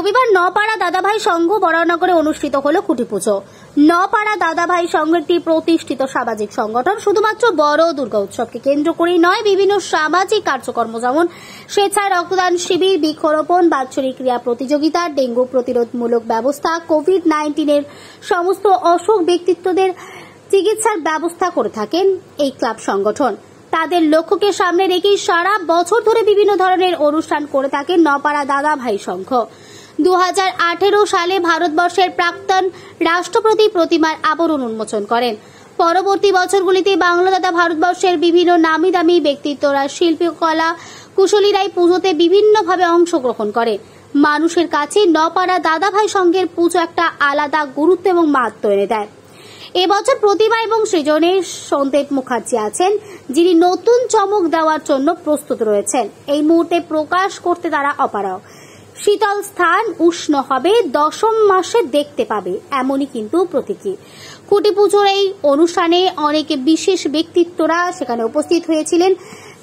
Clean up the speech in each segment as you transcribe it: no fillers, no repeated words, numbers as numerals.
রবিবার নপাড়া দাদাভাই সংঘ বরানগরে অনুষ্ঠিত হলো খুঁটি পুজো। নপাড়া দাদাভাই সংঘ একটি প্রতিষ্ঠিত সামাজিক সংগঠন। শুধুমাত্র বড় দুর্গা উৎসবকে কেন্দ্র করেই নয়, বিভিন্ন সামাজিক কার্যক্রম যেমন স্বেচ্ছায় রক্তদান শিবির, বৃক্ষরোপণ, বাৎসরিক ক্রীড়া প্রতিযোগিতা, ডেঙ্গু প্রতিরোধমূলক ব্যবস্থা, কোভিড-19 সমস্ত অসুখ ব্যক্তিত্বদের চিকিৎসার ব্যবস্থা করে থাকেন এই ক্লাব সংগঠন। তাদের লক্ষ্যকে সামনে রেখেই সারা বছর ধরে বিভিন্ন ধরনের অনুষ্ঠান করে থাকেন নপাড়া দাদাভাই সংঘ। 2018 সালে ভারতবর্ষের প্রাক্তন রাষ্ট্রপতি প্রতিমার আবরণ উন্মোচন করেন। পরবর্তী বছরগুলিতে বাংলা তথা ভারতবর্ষের বিভিন্ন নামি দামি ব্যক্তিত্বরা, শিল্পকলা কুশলীরাই পুজোতে বিভিন্নভাবে অংশগ্রহণ করে। মানুষের কাছে নপাড়া দাদাভাই সংঘের পুজো একটা আলাদা গুরুত্ব এবং মাহাত্ম্য এনে দেয়। এবছর প্রতিমা এবং সৃজনে সন্দেব মুখার্জি আছেন, যিনি নতুন চমক দেওয়ার জন্য প্রস্তুত রয়েছেন। এই মুহূর্তে প্রকাশ করতে তারা অপারগ। শীতল স্থান উষ্ণ হবে, দশম মাসে দেখতে পাবে, এমনই কিন্তু প্রতীকী। খুঁটি পুজোর এই অনুষ্ঠানে অনেক বিশেষ ব্যক্তিত্বরা সেখানে উপস্থিত হয়েছিলেন।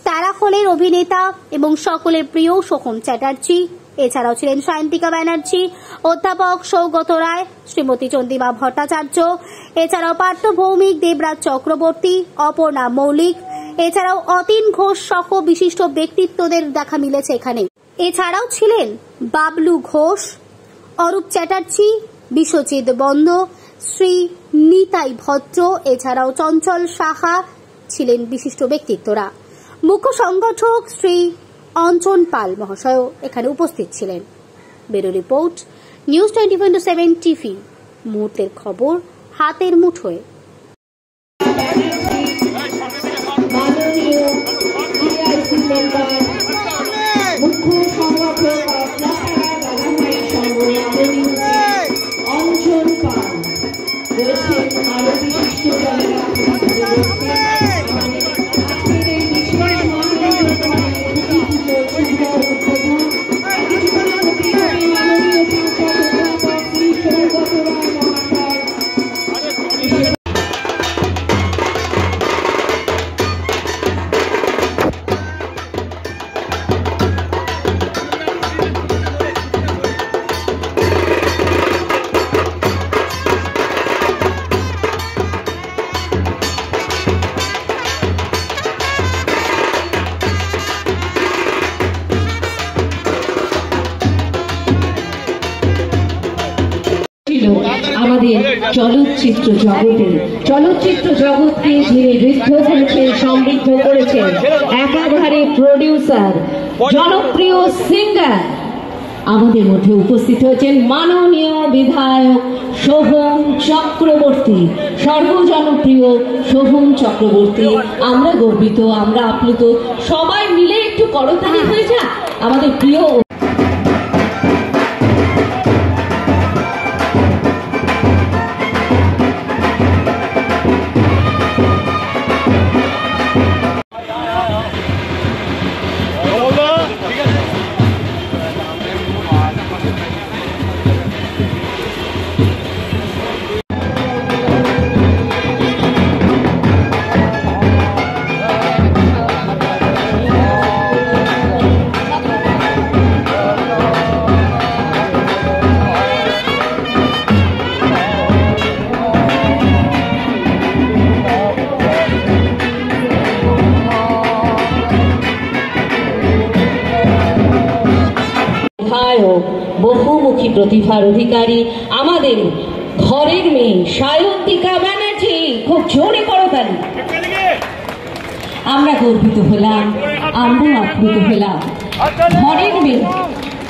তারা হলেন অভিনেতা এবং সকলের প্রিয় সোহম চ্যাটার্জি, এছাড়াও ছিলেন সায়ন্তিকা ব্যানার্জি, অধ্যাপক সৌগত রায়, শ্রীমতী চন্দ্রিমা ভট্টাচার্য, এছাড়াও পার্থ ভৌমিক, দেবরাজ চক্রবর্তী, অপর্ণা মৌলিক, এছাড়াও অতীন ঘোষ সহ বিশিষ্ট ব্যক্তিত্বদের দেখা মিলেছে এখানে। এছাড়াও ছিলেন বাবলু ঘোষ, অরূপ চ্যাটার্জি, বিশ্বজিৎ বন্দ, শ্রী নিতাই ভদ্র, এছাড়াও চঞ্চল সাহা ছিলেন বিশিষ্ট ব্যক্তিত্বরা। মুখ্য সংগঠক শ্রী অঞ্জন পাল মহাশয় এখানে উপস্থিত ছিলেন। Bureau report, news 24/7 TV. মুহূর্তের খবর হাতের মুঠোয়। আমাদের চলচ্চিত্র জগৎকে যিনি ঋদ্ধ করেছেন, সমৃদ্ধ করেছেন, একাধারে প্রডিউসার, জনপ্রিয় সিঙ্গার, আমাদের মধ্যে উপস্থিত হয়েছেন মাননীয় বিধায়ক সোহম চক্রবর্তী, সর্বজনপ্রিয় সোহম চক্রবর্তী। আমরা গর্বিত, আমরা আপ্লুত, সবাই মিলে একটু করতালি হয়ে যাক আমাদের প্রিয় বহুমুখী প্রতিভার অধিকারী আমাদের ঘরের মেয়ে সায়ন্তিকা ব্যানার্জি। খুব জোরে করতালি। আমরা গর্বিত হলাম, আমরা আপ্লুত হলাম। ঘরের মেয়ে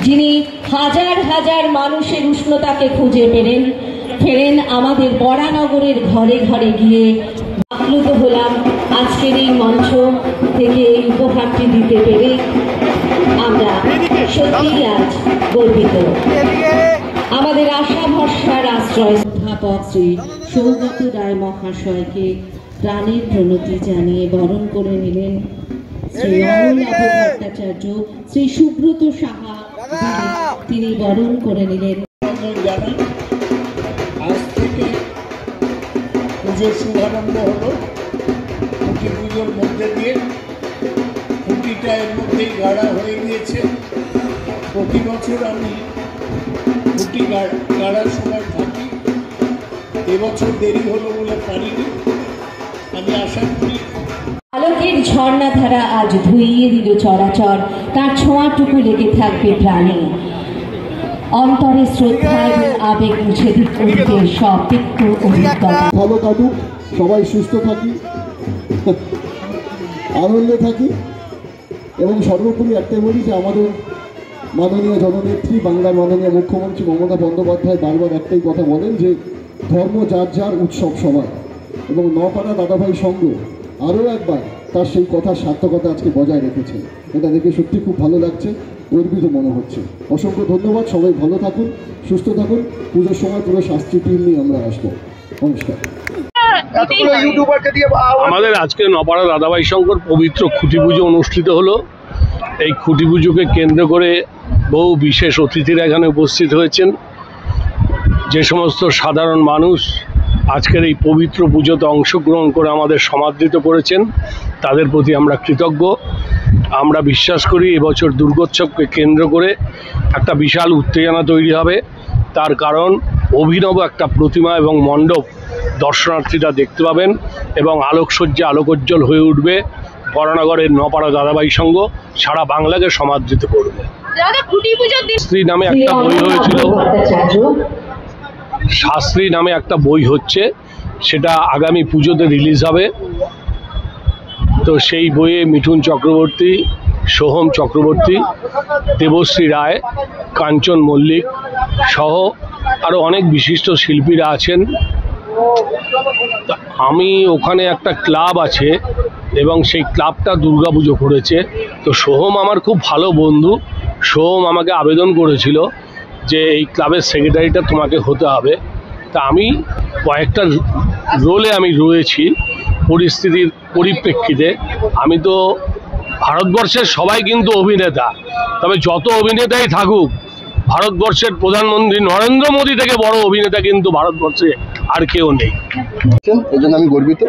যিনি হাজার হাজার মানুষের উষ্ণতাকে খুঁজে ফেরেন আমাদের বরানগরের ঘরে ঘরে গিয়ে। আপ্লুত হলাম আজকের এই মঞ্চ থেকে এই উপহারটি দিতে পেরে। আমরা সত্যি আজ গর্বিত। আমাদের আশা ভরসার আশ্রয় অধ্যাপক শ্রী সৌগত রায় মহাশয়কে প্রাণের প্রণতি জানিয়ে বরণ করে নিলেন শ্রী অমলাভ ভট্টাচার্য, শ্রী সুব্রত সাহা, তিনি বরণ করে নিলেন। আজ থেকে পুজোর শুভারম্ভ হলো। খুঁটি পুজোর মধ্যে দিয়ে খুঁটিটা এর মধ্যেই গাড়া হয়ে গিয়েছে। প্রতি বছর আমি থাকি, গাড়ার সময় থাকি। এবছর দেরি হলো বলে পারিনি। আমি আশা করি আলোকের ঝর্ণাধারা আজ ধুইয়ে দিল চরাচর, তার ছোঁয়াটুকু লেগে থাকবে প্রাণে। অন্তরে শ্রদ্ধা এবং আবেগ মুছে দিতে সব তিক্ত অভিজ্ঞতা। ভালো কাটুক, সবাই সুস্থ থাকি, আনন্দে থাকি, এবং সর্বোপরি একটাই বলি যে আমাদের মাননীয় জননেত্রী বাংলার মাননীয় মুখ্যমন্ত্রী মমতা বন্দ্যোপাধ্যায় বারবার একটাই কথা বলেন যে ধর্ম যার যার, উৎসব সবার। এবং নপাড়া দাদাভাই সংঘ আরও একবার তার সেই কথার সার্থকতা আজকে বজায় রেখেছে। এটা দেখে সত্যি খুব ভালো লাগছে, গর্বিত মনে হচ্ছে। অসংখ্য ধন্যবাদ, সবাই ভালো থাকুন, সুস্থ থাকুন। পুজোর সময় পুরো শাস্ত্রী টিম নিয়ে আমরা আসবো। নমস্কার। আমাদের আজকে নপাড়া দাদাভাই সংঘর পবিত্র খুঁটি পুজো অনুষ্ঠিত হলো। এই খুঁটি পুজোকে কেন্দ্র করে বহু বিশেষ অতিথিরা এখানে উপস্থিত হয়েছেন। যে সমস্ত সাধারণ মানুষ আজকের এই পবিত্র পুজোতে অংশগ্রহণ করে আমাদের সমাদৃত করেছেন, তাদের প্রতি আমরা কৃতজ্ঞ। আমরা বিশ্বাস করি এবছর দুর্গোৎসবকে কেন্দ্র করে একটা বিশাল উত্তেজনা তৈরি হবে। তার কারণ অভিনব একটা প্রতিমা এবং মণ্ডপ দর্শনার্থীরা দেখতে পাবেন এবং আলোকসজ্জা আলোকোজ্জ্বল হয়ে উঠবে। বরানগরের নপাড়া দাদাভাই সংঘ সারা বাংলাকে সমাদৃত করবে। শাস্ত্রী নামে একটা বই হয়েছিল, শাস্ত্রী নামে একটা বই হচ্ছে, সেটা আগামী পুজোতে রিলিজ হবে। তো সেই বইয়ে মিঠুন চক্রবর্তী, সোহম চক্রবর্তী, দেবশ্রী রায়, কাঞ্চন মল্লিক সহ আরও অনেক বিশিষ্ট শিল্পীরা আছেন। আমি ওখানে একটা ক্লাব আছে এবং সেই ক্লাবটা দুর্গাপুজো করেছে। তো সোহম আমার খুব ভালো বন্ধু। সোহম আমাকে আবেদন করেছিল যে এই ক্লাবের সেক্রেটারিটা তোমাকে হতে হবে। তা আমি কয়েকটা রোলে আমি রয়েছি পরিস্থিতির পরিপ্রেক্ষিতে। আমি তো ভারতবর্ষের সবাই কিন্তু অভিনেতা, তবে যত অভিনেতাই থাকুক ভারতবর্ষের প্রধানমন্ত্রী নরেন্দ্র মোদী থেকে বড় অভিনেতা কিন্তু ভারতবর্ষে আর কেউ নেই। এর জন্য আমি গর্বিত,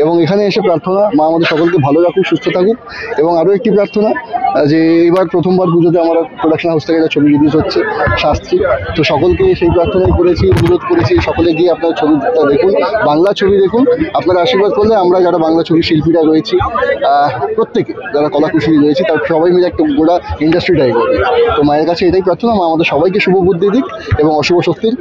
এবং এখানে এসে প্রার্থনা মা আমাদের সকলকে ভালো রাখুক, সুস্থ থাকুক। এবং আরও একটি প্রার্থনা যে এবার প্রথমবার পুজোতে আমার প্রোডাকশন হাউস থেকে একটা ছবি রিলিজ হচ্ছে, শাস্ত্রী। তো সকলকে সেই প্রার্থনাই করেছি, অনুরোধ করেছি সকলে গিয়ে আপনার ছবিটা দেখুন, বাংলা ছবি দেখুন। আপনারা আশীর্বাদ করলে আমরা যারা বাংলা ছবি শিল্পীরা রয়েছি, প্রত্যেকে যারা কলাকুশলী রয়েছি, তার সবাই মিলে একটা গোটা ইন্ডাস্ট্রিটাই করবে। তো মায়ের কাছে এটাই প্রার্থনা, মা আমাদের সবাইকে শুভ বুদ্ধি দিক এবং অশুভ শক্তির